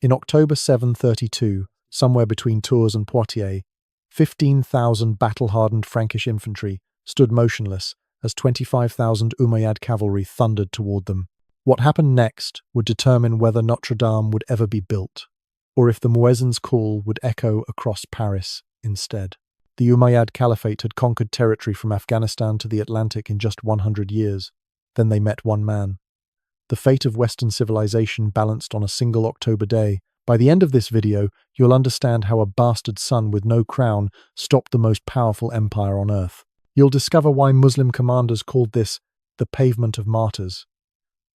In October 732, somewhere between Tours and Poitiers, 15,000 battle-hardened Frankish infantry stood motionless as 25,000 Umayyad cavalry thundered toward them. What happened next would determine whether Notre Dame would ever be built, or if the muezzin's call would echo across Paris instead. The Umayyad Caliphate had conquered territory from Afghanistan to the Atlantic in just 100 years. Then they met one man. The fate of Western civilization balanced on a single October day. By the end of this video, you'll understand how a bastard son with no crown stopped the most powerful empire on earth. You'll discover why Muslim commanders called this the pavement of martyrs.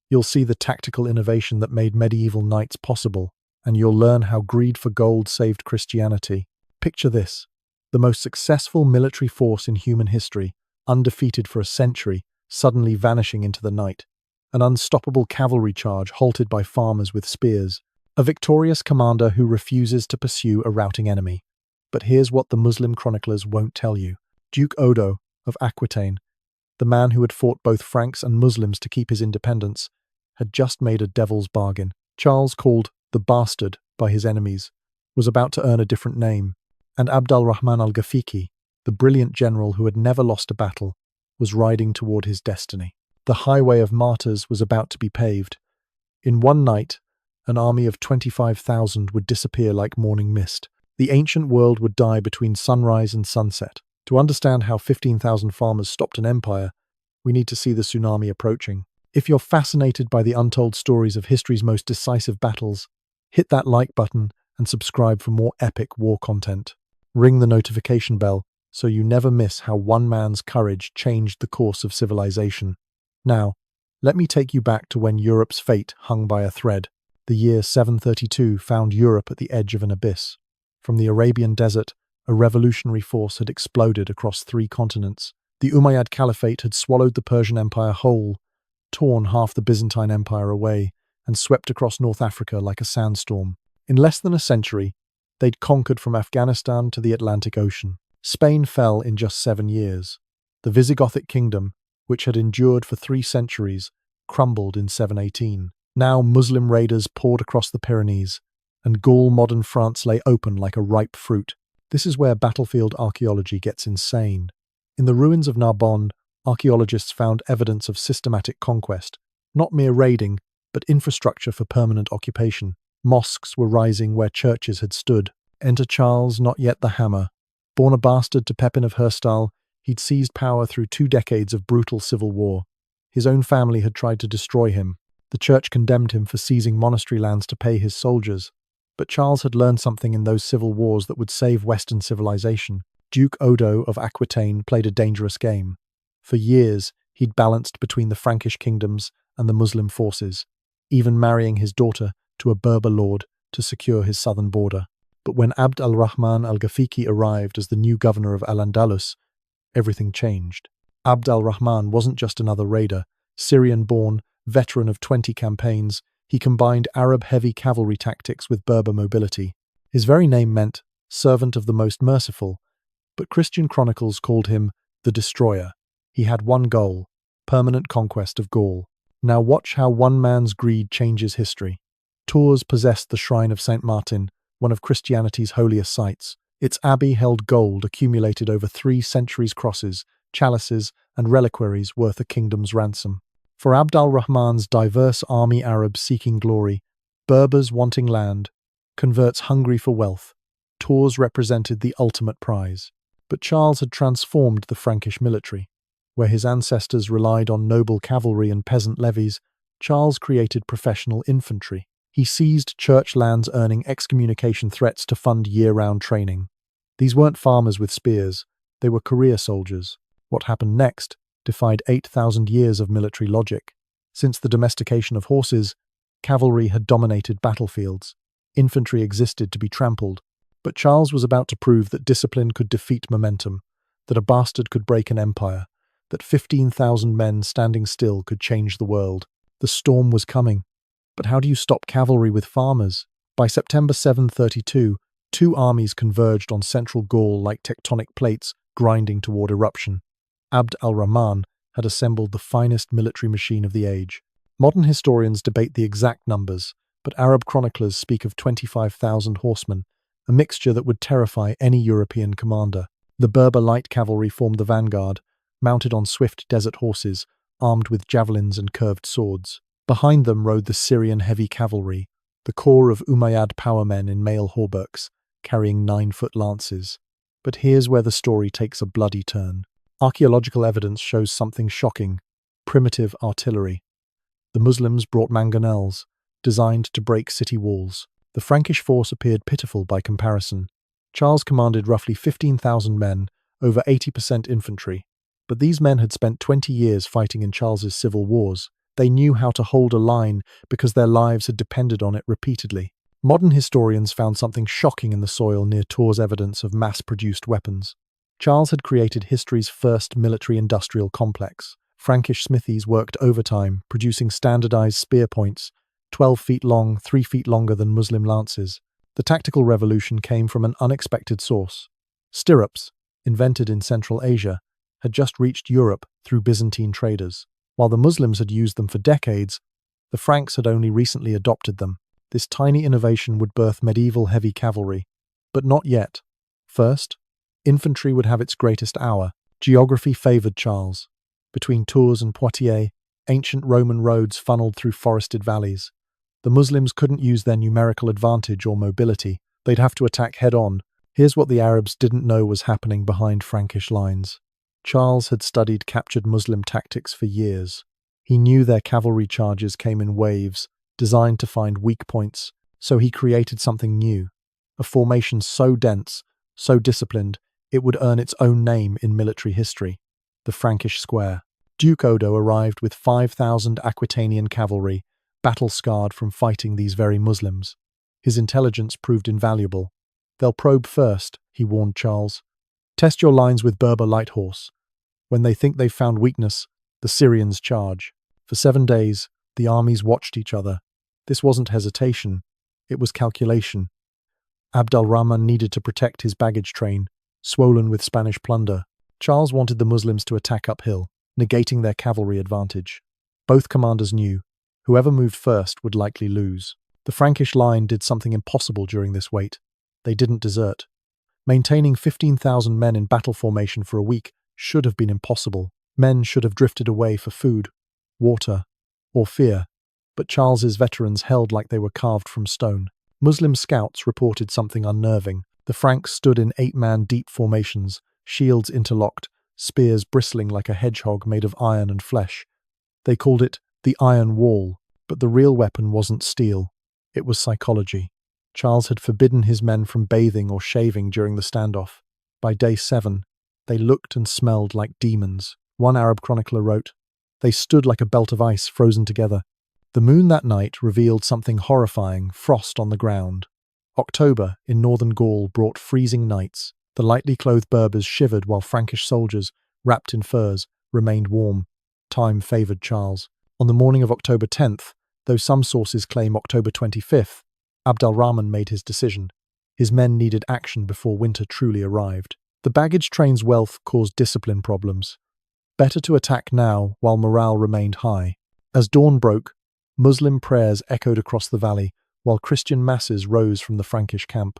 You'll see the tactical innovation that made medieval knights possible, and you'll learn how greed for gold saved Christianity. Picture this: the most successful military force in human history, undefeated for a century, suddenly vanishing into the night. An unstoppable cavalry charge halted by farmers with spears. A victorious commander who refuses to pursue a routing enemy. But here's what the Muslim chroniclers won't tell you. Duke Odo of Aquitaine, the man who had fought both Franks and Muslims to keep his independence, had just made a devil's bargain. Charles, called the Bastard by his enemies, was about to earn a different name, and ʿAbd al-Raḥmān al-Ghāfiqī, the brilliant general who had never lost a battle, was riding toward his destiny. The highway of martyrs was about to be paved. In one night, an army of 25,000 would disappear like morning mist. The ancient world would die between sunrise and sunset. To understand how 15,000 farmers stopped an empire, we need to see the tsunami approaching. If you're fascinated by the untold stories of history's most decisive battles, hit that like button and subscribe for more epic war content. Ring the notification bell so you never miss how one man's courage changed the course of civilization. Now, let me take you back to when Europe's fate hung by a thread. The year 732 found Europe at the edge of an abyss. From the Arabian desert, a revolutionary force had exploded across 3 continents. The Umayyad Caliphate had swallowed the Persian Empire whole, torn half the Byzantine Empire away, and swept across North Africa like a sandstorm. In less than a century, they'd conquered from Afghanistan to the Atlantic Ocean. Spain fell in just 7 years. The Visigothic kingdom, which had endured for 3 centuries, crumbled in 718. Now Muslim raiders poured across the Pyrenees, and Gaul modern France lay open like a ripe fruit. This is where battlefield archaeology gets insane. In the ruins of Narbonne, archaeologists found evidence of systematic conquest, not mere raiding, but infrastructure for permanent occupation. Mosques were rising where churches had stood. Enter Charles, not yet the hammer. Born a bastard to Pepin of Herstal, he'd seized power through 2 decades of brutal civil war. His own family had tried to destroy him. The church condemned him for seizing monastery lands to pay his soldiers. But Charles had learned something in those civil wars that would save Western civilization. Duke Odo of Aquitaine played a dangerous game. For years, he'd balanced between the Frankish kingdoms and the Muslim forces, even marrying his daughter to a Berber lord to secure his southern border. But when ʿAbd al-Raḥmān al-Ghāfiqī arrived as the new governor of al-Andalus, everything changed. ʿAbd al-Raḥmān wasn't just another raider. Syrian-born, veteran of 20 campaigns, he combined Arab-heavy cavalry tactics with Berber mobility. His very name meant servant of the most merciful, but Christian chronicles called him the Destroyer. He had one goal: permanent conquest of Gaul. Now watch how one man's greed changes history. Tours possessed the shrine of Saint Martin, one of Christianity's holiest sites. Its abbey held gold accumulated over 3 centuries, crosses, chalices, and reliquaries worth a kingdom's ransom. For ʿAbd al-Raḥmān's diverse army, Arabs seeking glory, Berbers wanting land, converts hungry for wealth, Tours represented the ultimate prize. But Charles had transformed the Frankish military. Where his ancestors relied on noble cavalry and peasant levies, Charles created professional infantry. He seized church lands, earning excommunication threats to fund year-round training. These weren't farmers with spears, they were career soldiers. What happened next defied 8,000 years of military logic. Since the domestication of horses, cavalry had dominated battlefields. Infantry existed to be trampled. But Charles was about to prove that discipline could defeat momentum, that a bastard could break an empire, that 15,000 men standing still could change the world. The storm was coming. But how do you stop cavalry with farmers? By September 732, 2 armies converged on central Gaul like tectonic plates grinding toward eruption. ʿAbd al-Raḥmān had assembled the finest military machine of the age. Modern historians debate the exact numbers, but Arab chroniclers speak of 25,000 horsemen, a mixture that would terrify any European commander. The Berber light cavalry formed the vanguard, mounted on swift desert horses, armed with javelins and curved swords. Behind them rode the Syrian heavy cavalry, the corps of Umayyad powermen in mail hauberks, carrying 9-foot lances. But here's where the story takes a bloody turn. Archaeological evidence shows something shocking: primitive artillery. The Muslims brought mangonels, designed to break city walls. The Frankish force appeared pitiful by comparison. Charles commanded roughly 15,000 men, over 80% infantry. But these men had spent 20 years fighting in Charles's civil wars. They knew how to hold a line because their lives had depended on it repeatedly. Modern historians found something shocking in the soil near Tours, evidence of mass-produced weapons. Charles had created history's first military-industrial complex. Frankish smithies worked overtime, producing standardized spear points, 12 feet long, 3 feet longer than Muslim lances. The tactical revolution came from an unexpected source. Stirrups, invented in Central Asia, had just reached Europe through Byzantine traders. While the Muslims had used them for decades, the Franks had only recently adopted them. This tiny innovation would birth medieval heavy cavalry. But not yet. First, infantry would have its greatest hour. Geography favored Charles. Between Tours and Poitiers, ancient Roman roads funneled through forested valleys. The Muslims couldn't use their numerical advantage or mobility. They'd have to attack head-on. Here's what the Arabs didn't know was happening behind Frankish lines. Charles had studied captured Muslim tactics for years. He knew their cavalry charges came in waves, designed to find weak points, so he created something new. A formation so dense, so disciplined, it would earn its own name in military history: the Frankish Square. Duke Odo arrived with 5,000 Aquitanian cavalry, battle-scarred from fighting these very Muslims. His intelligence proved invaluable. "They'll probe first," he warned Charles. "Test your lines with Berber light horse. When they think they've found weakness, the Syrians charge." For 7 days, the armies watched each other. This wasn't hesitation, it was calculation. Abd al-Rahman needed to protect his baggage train, swollen with Spanish plunder. Charles wanted the Muslims to attack uphill, negating their cavalry advantage. Both commanders knew whoever moved first would likely lose. The Frankish line did something impossible during this wait. They didn't desert. Maintaining 15,000 men in battle formation for a week should have been impossible. Men should have drifted away for food, water, or fear. But Charles's veterans held like they were carved from stone. Muslim scouts reported something unnerving. The Franks stood in 8-man deep formations, shields interlocked, spears bristling like a hedgehog made of iron and flesh. They called it the Iron Wall, but the real weapon wasn't steel. It was psychology. Charles had forbidden his men from bathing or shaving during the standoff. By day 7, they looked and smelled like demons. One Arab chronicler wrote, "They stood like a belt of ice frozen together." The moon that night revealed something horrifying: frost on the ground. October in northern Gaul brought freezing nights. The lightly clothed Berbers shivered while Frankish soldiers, wrapped in furs, remained warm. Time favored Charles. On the morning of October 10th, though some sources claim October 25th, Abd al-Rahman made his decision. His men needed action before winter truly arrived. The baggage train's wealth caused discipline problems. Better to attack now while morale remained high. As dawn broke, Muslim prayers echoed across the valley, while Christian masses rose from the Frankish camp.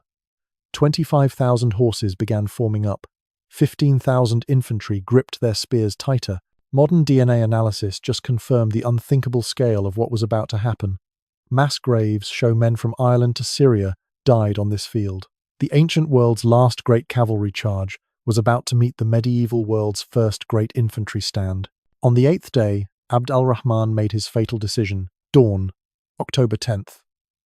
25,000 horses began forming up. 15,000 infantry gripped their spears tighter. Modern DNA analysis just confirmed the unthinkable scale of what was about to happen. Mass graves show men from Ireland to Syria died on this field. The ancient world's last great cavalry charge was about to meet the medieval world's first great infantry stand. On the 8th day, Abd al-Rahman made his fatal decision. Dawn, October 10th.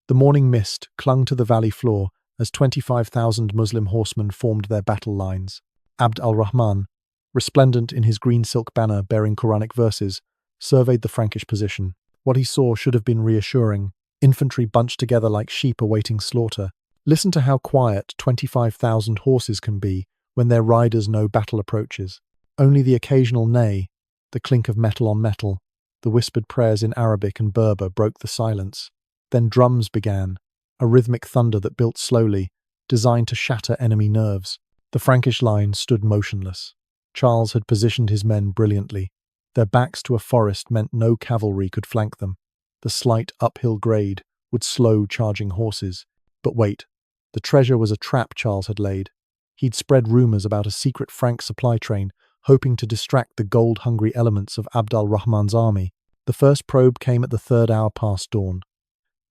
The morning mist clung to the valley floor as 25,000 Muslim horsemen formed their battle lines. Abd al-Rahman, resplendent in his green silk banner bearing Quranic verses, surveyed the Frankish position. What he saw should have been reassuring. Infantry bunched together like sheep awaiting slaughter. Listen to how quiet 25,000 horses can be when their riders know battle approaches. Only the occasional neigh, the clink of metal on metal, the whispered prayers in Arabic and Berber broke the silence. Then drums began, a rhythmic thunder that built slowly, designed to shatter enemy nerves. The Frankish line stood motionless. Charles had positioned his men brilliantly. Their backs to a forest meant no cavalry could flank them. The slight uphill grade, would slow charging horses. But wait, the treasure was a trap Charles had laid. He'd spread rumors about a secret Frank supply train, hoping to distract the gold-hungry elements of ʿAbd al-Rahman's army. The first probe came at the 3rd hour past dawn.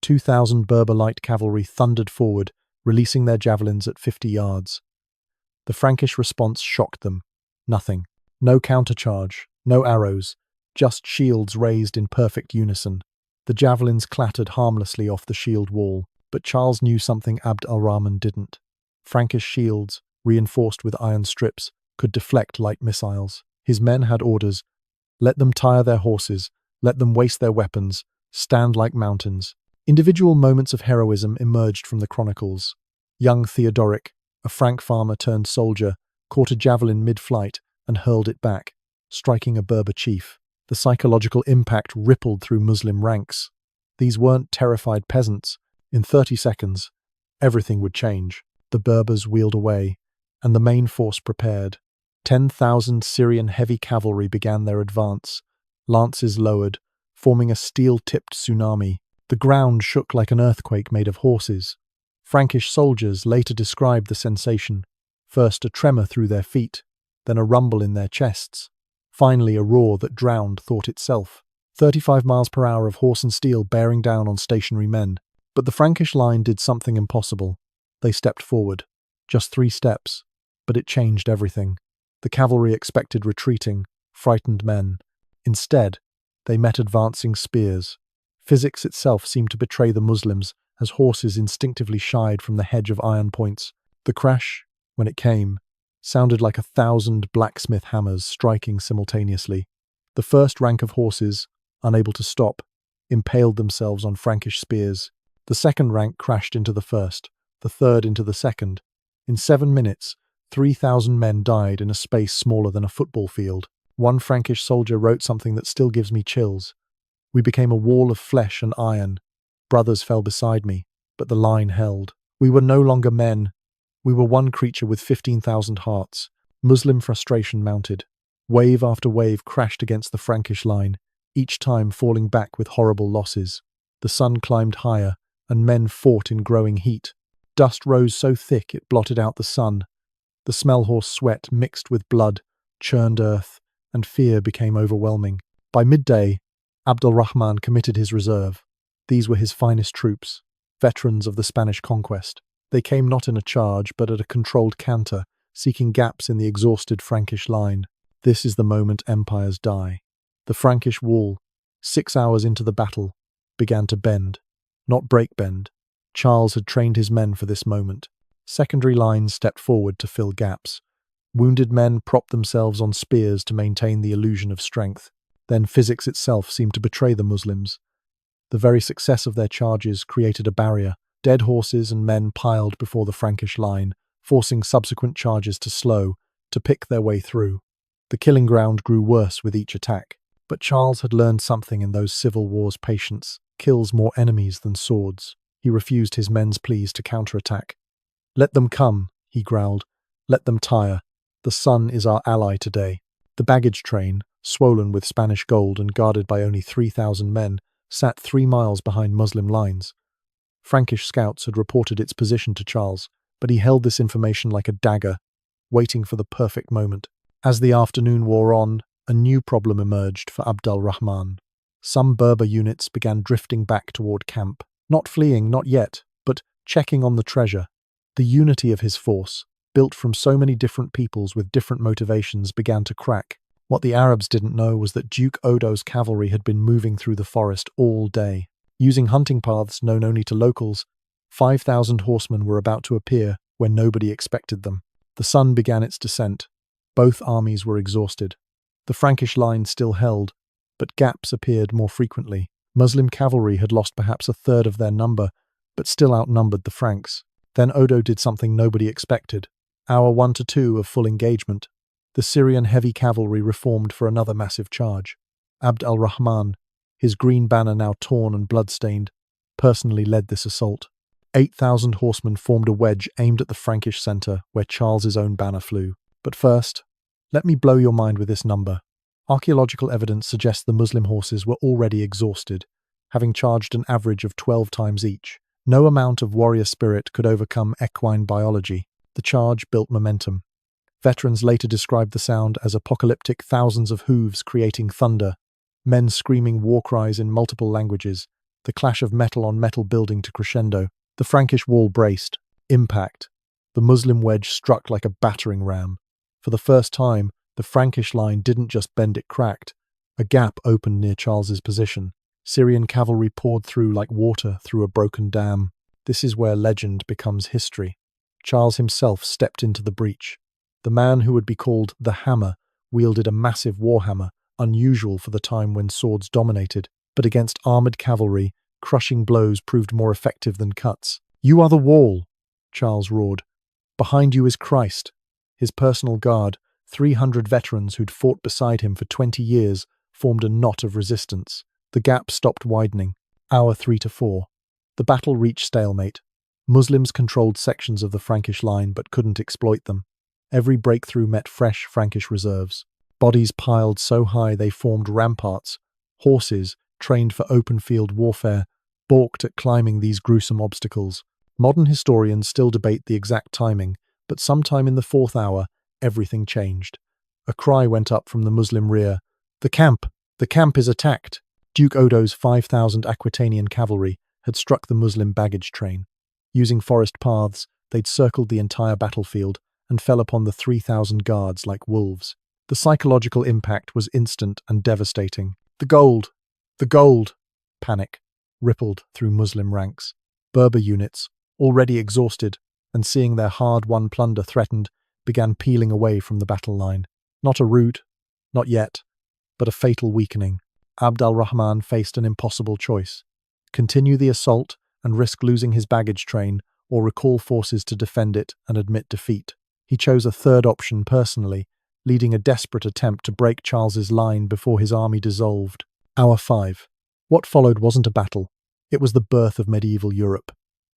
2,000 Berber light cavalry thundered forward, releasing their javelins at 50 yards. The Frankish response shocked them. Nothing. No countercharge, no arrows, just shields raised in perfect unison. The javelins clattered harmlessly off the shield wall, but Charles knew something ʿAbd al-Rahman didn't. Frankish shields, reinforced with iron strips, could deflect light missiles. His men had orders: let them tire their horses, let them waste their weapons, stand like mountains. Individual moments of heroism emerged from the chronicles. Young Theodoric, a Frank farmer turned soldier, caught a javelin mid-flight and hurled it back, striking a Berber chief. The psychological impact rippled through Muslim ranks. These weren't terrified peasants. In 30 seconds, everything would change. The Berbers wheeled away, and the main force prepared. 10,000 Syrian heavy cavalry began their advance, lances lowered, forming a steel-tipped tsunami. The ground shook like an earthquake made of horses. Frankish soldiers later described the sensation: first a tremor through their feet, then a rumble in their chests, finally a roar that drowned thought itself. 35 miles per hour of horse and steel bearing down on stationary men. But the Frankish line did something impossible. They stepped forward. Just 3 steps, but it changed everything. The cavalry expected retreating, frightened men. Instead, they met advancing spears. Physics itself seemed to betray the Muslims, as horses instinctively shied from the hedge of iron points. The crash, when it came, sounded like 1,000 blacksmith hammers striking simultaneously. The first rank of horses, unable to stop, impaled themselves on Frankish spears. The second rank crashed into the first, the third into the second. In 7 minutes, 3,000 men died in a space smaller than a football field. One Frankish soldier wrote something that still gives me chills. We became a wall of flesh and iron. Brothers fell beside me, but the line held. We were no longer men. We were one creature with 15,000 hearts. Muslim frustration mounted. Wave after wave crashed against the Frankish line, each time falling back with horrible losses. The sun climbed higher, and men fought in growing heat. Dust rose so thick it blotted out the sun. The smell-horse sweat mixed with blood, churned earth, and fear became overwhelming. By midday, ʿAbd al-Raḥmān committed his reserve. These were his finest troops, veterans of the Spanish conquest. They came not in a charge, but at a controlled canter, seeking gaps in the exhausted Frankish line. This is the moment empires die. The Frankish wall, 6 hours into the battle, began to bend. Not break bend. Charles had trained his men for this moment. Secondary lines stepped forward to fill gaps. Wounded men propped themselves on spears to maintain the illusion of strength. Then physics itself seemed to betray the Muslims. The very success of their charges created a barrier. Dead horses and men piled before the Frankish line, forcing subsequent charges to slow, to pick their way through. The killing ground grew worse with each attack. But Charles had learned something in those civil wars: patience kills more enemies than swords. He refused his men's pleas to counterattack. "Let them come," he growled. "Let them tire. The sun is our ally today." The baggage train, swollen with Spanish gold and guarded by only 3,000 men, sat 3 miles behind Muslim lines. Frankish scouts had reported its position to Charles, but he held this information like a dagger, waiting for the perfect moment. As the afternoon wore on, a new problem emerged for ʿAbd al-Raḥmān. Some Berber units began drifting back toward camp, not fleeing, not yet, but checking on the treasure. The unity of his force, built from so many different peoples with different motivations, began to crack. What the Arabs didn't know was that Duke Odo's cavalry had been moving through the forest all day. Using hunting paths known only to locals, 5,000 horsemen were about to appear when nobody expected them. The sun began its descent. Both armies were exhausted. The Frankish line still held, but gaps appeared more frequently. Muslim cavalry had lost perhaps a third of their number, but still outnumbered the Franks. Then Odo did something nobody expected. Hour 1 to 2 of full engagement. The Syrian heavy cavalry reformed for another massive charge. ʿAbd al-Raḥmān, his green banner now torn and blood-stained, personally led this assault. 8,000 horsemen formed a wedge aimed at the Frankish centre, where Charles's own banner flew. But first, let me blow your mind with this number. Archaeological evidence suggests the Muslim horses were already exhausted. having charged an average of 12 times each. No amount of warrior spirit could overcome equine biology. The charge built momentum. Veterans later described the sound as apocalyptic, thousands of hooves creating thunder, men screaming war cries in multiple languages, the clash of metal on metal building to crescendo. The Frankish wall braced. Impact. The Muslim wedge struck like a battering ram. For the first time, the Frankish line didn't just bend, it cracked. A gap opened near Charles's position. Syrian cavalry poured through like water through a broken dam. This is where legend becomes history. Charles himself stepped into the breach. The man who would be called the Hammer wielded a massive warhammer, unusual for the time when swords dominated, but against armoured cavalry, crushing blows proved more effective than cuts. "You are the wall," Charles roared. "Behind you is Christ." His personal guard, 300 veterans who'd fought beside him for 20 years, formed a knot of resistance. The gap stopped widening. Hour 3 to 4. The battle reached stalemate. Muslims controlled sections of the Frankish line but couldn't exploit them. Every breakthrough met fresh Frankish reserves. Bodies piled so high they formed ramparts. Horses, trained for open-field warfare, balked at climbing these gruesome obstacles. Modern historians still debate the exact timing, but sometime in the 4th hour, everything changed. A cry went up from the Muslim rear. "The camp! The camp is attacked!" Duke Odo's 5,000 Aquitanian cavalry had struck the Muslim baggage train. Using forest paths, they'd circled the entire battlefield and fell upon the 3,000 guards like wolves. The psychological impact was instant and devastating. "The gold! The gold!" Panic rippled through Muslim ranks. Berber units, already exhausted and seeing their hard-won plunder threatened, began peeling away from the battle line. Not a rout, not yet, but a fatal weakening. Abd al-Rahman faced an impossible choice: continue the assault and risk losing his baggage train, or recall forces to defend it and admit defeat. He chose a third option personally, leading a desperate attempt to break Charles's line before his army dissolved. Hour 5. What followed wasn't a battle. It was the birth of medieval Europe.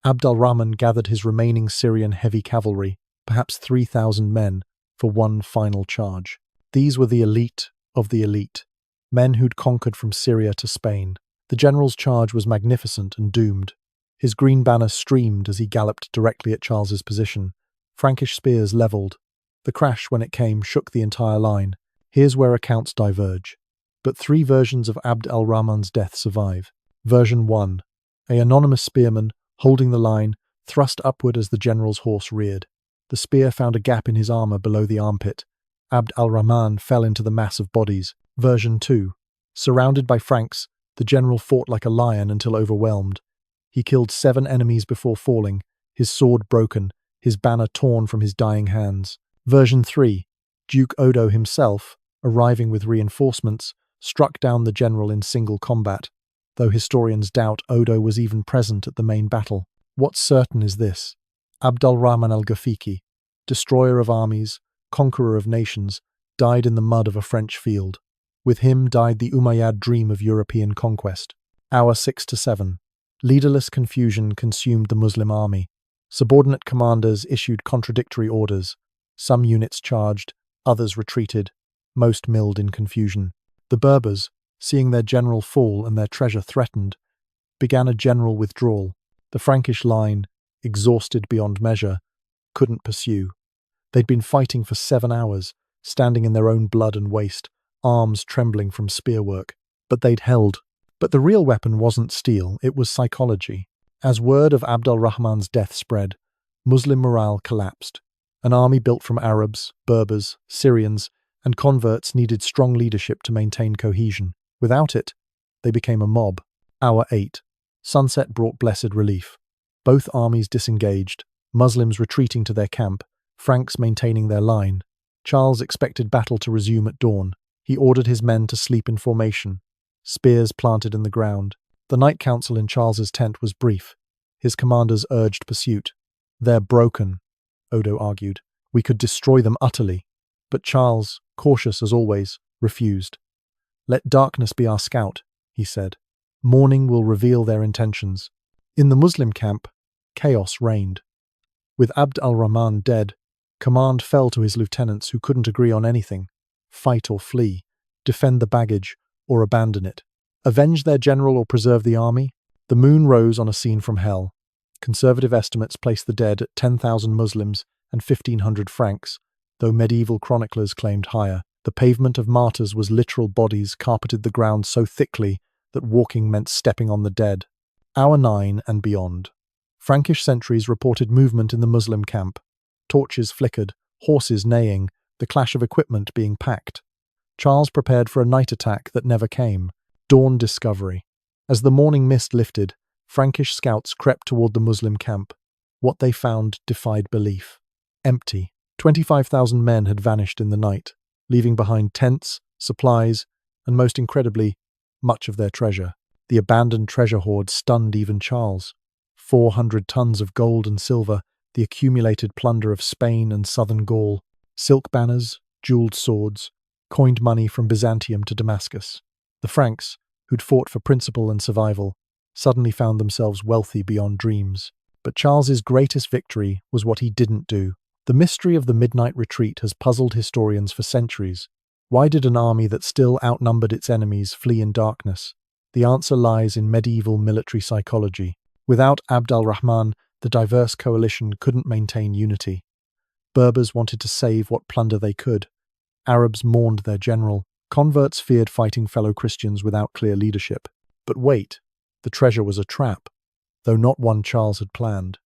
Abd al-Rahman gathered his remaining Syrian heavy cavalry, perhaps 3,000 men, for one final charge. These were the elite of the elite, men who'd conquered from Syria to Spain. The general's charge was magnificent and doomed. His green banner streamed as he galloped directly at Charles's position. Frankish spears levelled. The crash, when it came, shook the entire line. Here's where accounts diverge. But 3 versions of Abd al-Rahman's death survive. Version 1. An anonymous spearman, holding the line, thrust upward as the general's horse reared. The spear found a gap in his armour below the armpit. Abd al-Rahman fell into the mass of bodies. Version 2. Surrounded by Franks, the general fought like a lion until overwhelmed. He killed 7 enemies before falling, his sword broken, his banner torn from his dying hands. Version 3. Duke Odo himself, arriving with reinforcements, struck down the general in single combat, though historians doubt Odo was even present at the main battle. What's certain is this: Abd al-Rahmān al-Ghāfiqī, destroyer of armies, conqueror of nations, died in the mud of a French field. With him died the Umayyad dream of European conquest. Hour 6 to 7. Leaderless confusion consumed the Muslim army. Subordinate commanders issued contradictory orders. Some units charged, others retreated, most milled in confusion. The Berbers, seeing their general fall and their treasure threatened, began a general withdrawal. The Frankish line, exhausted beyond measure, couldn't pursue. They'd been fighting for 7 hours, standing in their own blood and waste, arms trembling from spearwork. But they'd held. But the real weapon wasn't steel, it was psychology. As word of Abd al-Rahman's death spread, Muslim morale collapsed. An army built from Arabs, Berbers, Syrians, and converts needed strong leadership to maintain cohesion. Without it, they became a mob. Hour 8. Sunset brought blessed relief. Both armies disengaged, Muslims retreating to their camp, Franks maintaining their line. Charles expected battle to resume at dawn. He ordered his men to sleep in formation, spears planted in the ground. The night council in Charles's tent was brief. His commanders urged pursuit. "They're broken," Odo argued. "We could destroy them utterly." But Charles, cautious as always, refused. "Let darkness be our scout," he said. "Morning will reveal their intentions." In the Muslim camp, chaos reigned. With Abd al-Rahman dead, command fell to his lieutenants who couldn't agree on anything: fight or flee, defend the baggage or abandon it. Avenge their general or preserve the army? The moon rose on a scene from hell. Conservative estimates place the dead at 10,000 Muslims and 1,500 Franks, though medieval chroniclers claimed higher. The pavement of martyrs was literal bodies carpeted the ground so thickly that walking meant stepping on the dead. Hour 9 and beyond. Frankish sentries reported movement in the Muslim camp. Torches flickered, horses neighing, the clash of equipment being packed. Charles prepared for a night attack that never came. Dawn discovery. As the morning mist lifted, Frankish scouts crept toward the Muslim camp. What they found defied belief. Empty. 25,000 men had vanished in the night, leaving behind tents, supplies, and most incredibly, much of their treasure. The abandoned treasure hoard stunned even Charles. 400 tons of gold and silver, the accumulated plunder of Spain and southern Gaul, silk banners, jeweled swords, coined money from Byzantium to Damascus. The Franks, who'd fought for principle and survival, suddenly found themselves wealthy beyond dreams. But Charles's greatest victory was what he didn't do. The mystery of the midnight retreat has puzzled historians for centuries. Why did an army that still outnumbered its enemies flee in darkness? The answer lies in medieval military psychology. Without Abd al-Rahman, the diverse coalition couldn't maintain unity. Berbers wanted to save what plunder they could. Arabs mourned their general. Converts feared fighting fellow Christians without clear leadership. But wait, the treasure was a trap, though not one Charles had planned.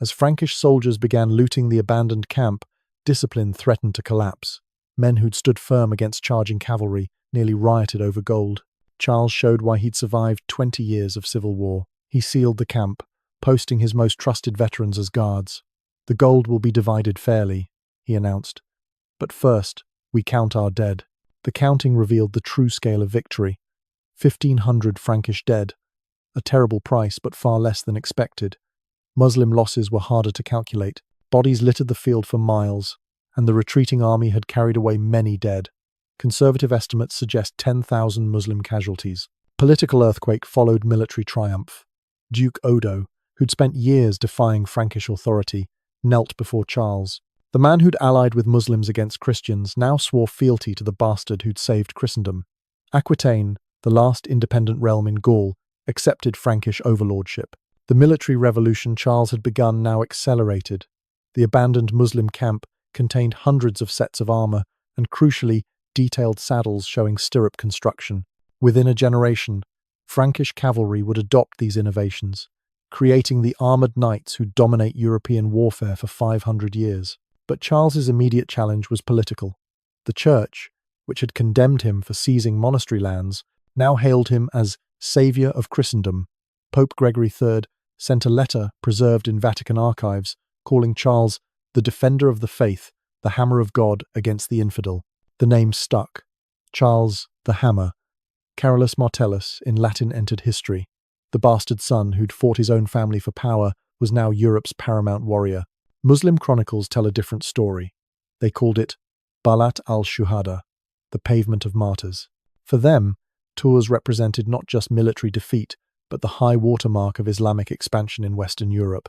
As Frankish soldiers began looting the abandoned camp, discipline threatened to collapse. Men who'd stood firm against charging cavalry nearly rioted over gold. Charles showed why he'd survived 20 years of civil war. He sealed the camp, posting his most trusted veterans as guards. "The gold will be divided fairly," he announced. "But first, we count our dead." The counting revealed the true scale of victory. 1,500 Frankish dead. A terrible price, but far less than expected. Muslim losses were harder to calculate. Bodies littered the field for miles, and the retreating army had carried away many dead. Conservative estimates suggest 10,000 Muslim casualties. Political earthquake followed military triumph. Duke Odo, who'd spent years defying Frankish authority, knelt before Charles. The man who'd allied with Muslims against Christians now swore fealty to the bastard who'd saved Christendom. Aquitaine, the last independent realm in Gaul, accepted Frankish overlordship. The military revolution Charles had begun now accelerated. The abandoned Muslim camp contained hundreds of sets of armor and, crucially, detailed saddles showing stirrup construction. Within a generation, Frankish cavalry would adopt these innovations, creating the armored knights who dominate European warfare for 500 years. But Charles's immediate challenge was political. The Church, which had condemned him for seizing monastery lands, now hailed him as savior of Christendom. Pope Gregory III sent a letter preserved in Vatican archives calling Charles the defender of the faith, the hammer of God against the infidel. The name stuck. Charles the Hammer. Carolus Martellus in Latin entered history. The bastard son who'd fought his own family for power was now Europe's paramount warrior. Muslim chronicles tell a different story. They called it Balat al-Shuhada, the pavement of martyrs. For them, Tours represented not just military defeat, but the high watermark of Islamic expansion in Western Europe.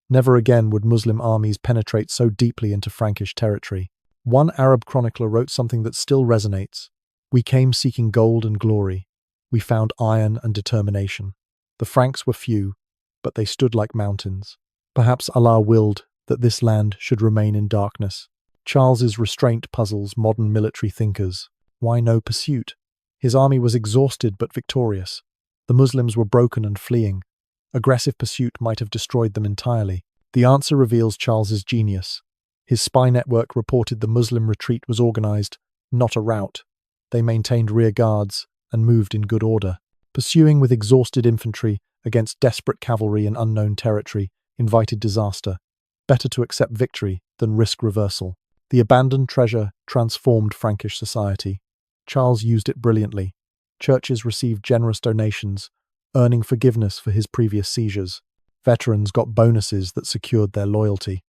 Never again would Muslim armies penetrate so deeply into Frankish territory. One Arab chronicler wrote something that still resonates. "We came seeking gold and glory. We found iron and determination. The Franks were few, but they stood like mountains. Perhaps Allah willed that this land should remain in darkness." Charles's restraint puzzles modern military thinkers. Why no pursuit? His army was exhausted but victorious. The Muslims were broken and fleeing. Aggressive pursuit might have destroyed them entirely. The answer reveals Charles's genius. His spy network reported the Muslim retreat was organized, not a rout. They maintained rear guards and moved in good order. Pursuing with exhausted infantry against desperate cavalry in unknown territory invited disaster. Better to accept victory than risk reversal. The abandoned treasure transformed Frankish society. Charles used it brilliantly. Churches received generous donations, earning forgiveness for his previous seizures. Veterans got bonuses that secured their loyalty.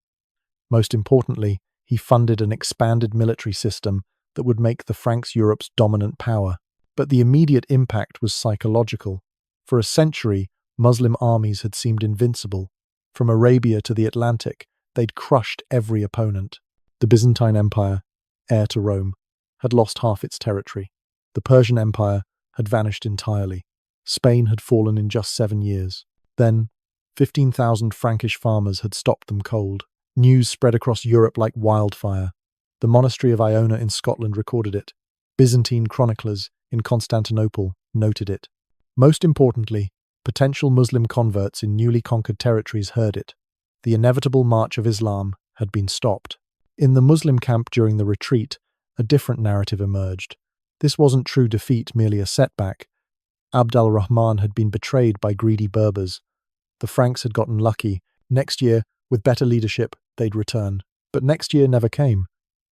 Most importantly, he funded an expanded military system that would make the Franks Europe's dominant power. But the immediate impact was psychological. For a century, Muslim armies had seemed invincible. From Arabia to the Atlantic, they'd crushed every opponent. The Byzantine Empire, heir to Rome, had lost half its territory. The Persian Empire had vanished entirely. Spain had fallen in just 7 years. Then, 15,000 Frankish farmers had stopped them cold. News spread across Europe like wildfire. The monastery of Iona in Scotland recorded it. Byzantine chroniclers in Constantinople noted it. Most importantly, potential Muslim converts in newly conquered territories heard it. The inevitable march of Islam had been stopped. In the Muslim camp during the retreat, a different narrative emerged. This wasn't true defeat, merely a setback. ʿAbd al-Raḥmān had been betrayed by greedy Berbers. The Franks had gotten lucky. Next year, with better leadership, they'd return. But next year never came.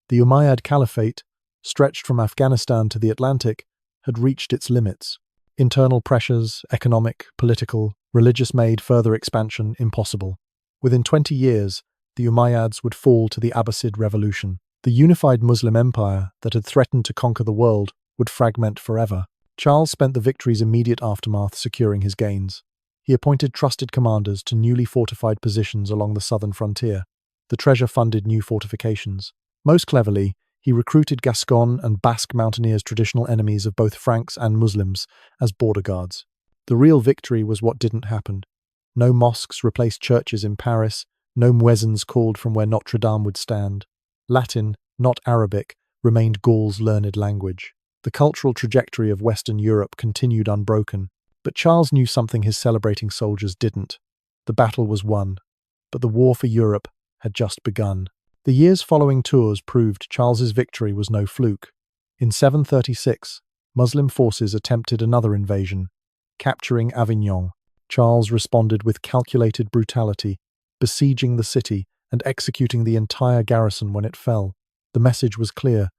The Umayyad Caliphate, stretched from Afghanistan to the Atlantic, had reached its limits. Internal pressures, economic, political, religious, made further expansion impossible. Within 20 years, the Umayyads would fall to the Abbasid revolution. The unified Muslim empire that had threatened to conquer the world would fragment forever. Charles spent the victory's immediate aftermath securing his gains. He appointed trusted commanders to newly fortified positions along the southern frontier. The treasure funded new fortifications. Most cleverly, he recruited Gascon and Basque mountaineers, traditional enemies of both Franks and Muslims, as border guards. The real victory was what didn't happen. No mosques replaced churches in Paris, no muezzins called from where Notre Dame would stand. Latin, not Arabic, remained Gaul's learned language. The cultural trajectory of Western Europe continued unbroken, but Charles knew something his celebrating soldiers didn't. The battle was won, but the war for Europe had just begun. The years following Tours proved Charles's victory was no fluke. In 736, Muslim forces attempted another invasion, capturing Avignon. Charles responded with calculated brutality, besieging the city and executing the entire garrison when it fell. The message was clear.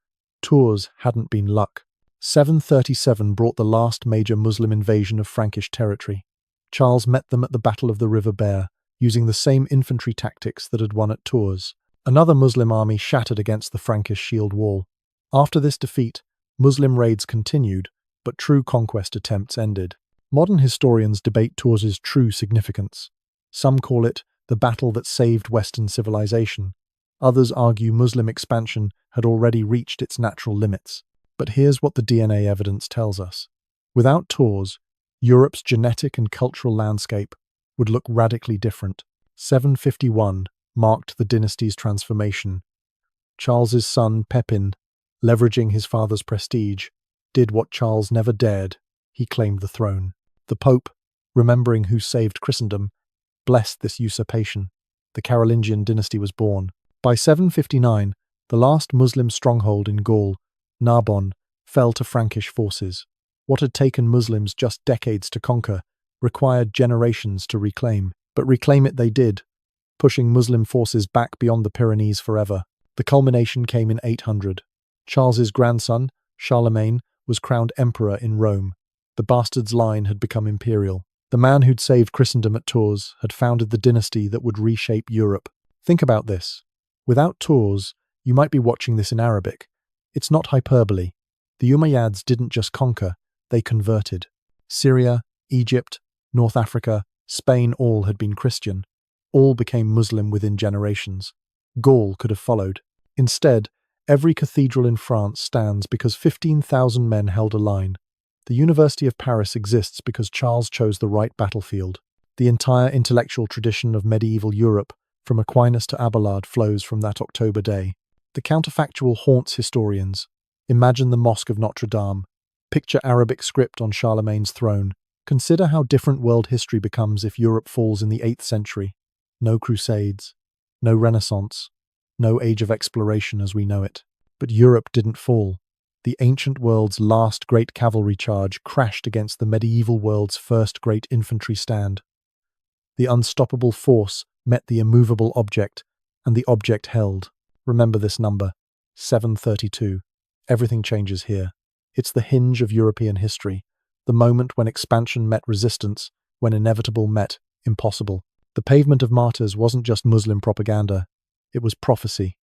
Tours hadn't been luck. 737 brought the last major Muslim invasion of Frankish territory. Charles met them at the Battle of the River Bear, using the same infantry tactics that had won at Tours. Another Muslim army shattered against the Frankish shield wall. After this defeat, Muslim raids continued, but true conquest attempts ended. Modern historians debate Tours's true significance. Some call it the battle that saved Western civilization. Others argue Muslim expansion had already reached its natural limits. But here's what the DNA evidence tells us. Without Tours, Europe's genetic and cultural landscape would look radically different. 751 marked the dynasty's transformation. Charles's son, Pepin, leveraging his father's prestige, did what Charles never dared. He claimed the throne. The Pope, remembering who saved Christendom, blessed this usurpation. The Carolingian dynasty was born. By 759, the last Muslim stronghold in Gaul, Narbonne, fell to Frankish forces. What had taken Muslims just decades to conquer required generations to reclaim. But reclaim it they did, pushing Muslim forces back beyond the Pyrenees forever. The culmination came in 800. Charles's grandson, Charlemagne, was crowned emperor in Rome. The bastard's line had become imperial. The man who'd saved Christendom at Tours had founded the dynasty that would reshape Europe. Think about this. Without Tours, you might be watching this in Arabic. It's not hyperbole. The Umayyads didn't just conquer, they converted. Syria, Egypt, North Africa, Spain all had been Christian. All became Muslim within generations. Gaul could have followed. Instead, every cathedral in France stands because 15,000 men held a line. The University of Paris exists because Charles chose the right battlefield. The entire intellectual tradition of medieval Europe, from Aquinas to Abelard, flows from that October day. The counterfactual haunts historians. Imagine the Mosque of Notre Dame. Picture Arabic script on Charlemagne's throne. Consider how different world history becomes if Europe falls in the 8th century. No crusades, no Renaissance, no age of exploration as we know it. But Europe didn't fall. The ancient world's last great cavalry charge crashed against the medieval world's first great infantry stand. The unstoppable force met the immovable object, and the object held. Remember this number, 732. Everything changes here. It's the hinge of European history, the moment when expansion met resistance, when inevitable met impossible. The pavement of martyrs wasn't just Muslim propaganda, it was prophecy.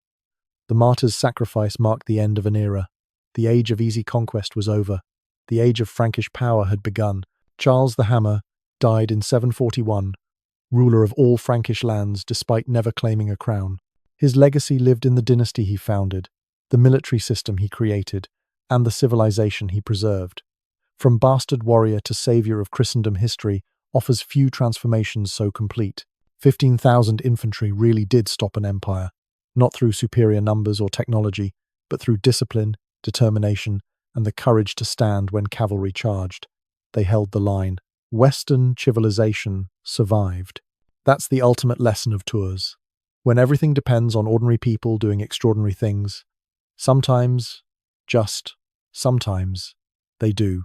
The martyrs' sacrifice marked the end of an era. The age of easy conquest was over. The age of Frankish power had begun. Charles the Hammer died in 741, ruler of all Frankish lands despite never claiming a crown. His legacy lived in the dynasty he founded, the military system he created, and the civilization he preserved. From bastard warrior to savior of Christendom, history offers few transformations so complete. 15,000 infantry really did stop an empire, not through superior numbers or technology, but through discipline, determination, and the courage to stand when cavalry charged. They held the line. Western civilization survived. That's the ultimate lesson of tours. When everything depends on ordinary people doing extraordinary things, sometimes, just sometimes, they do.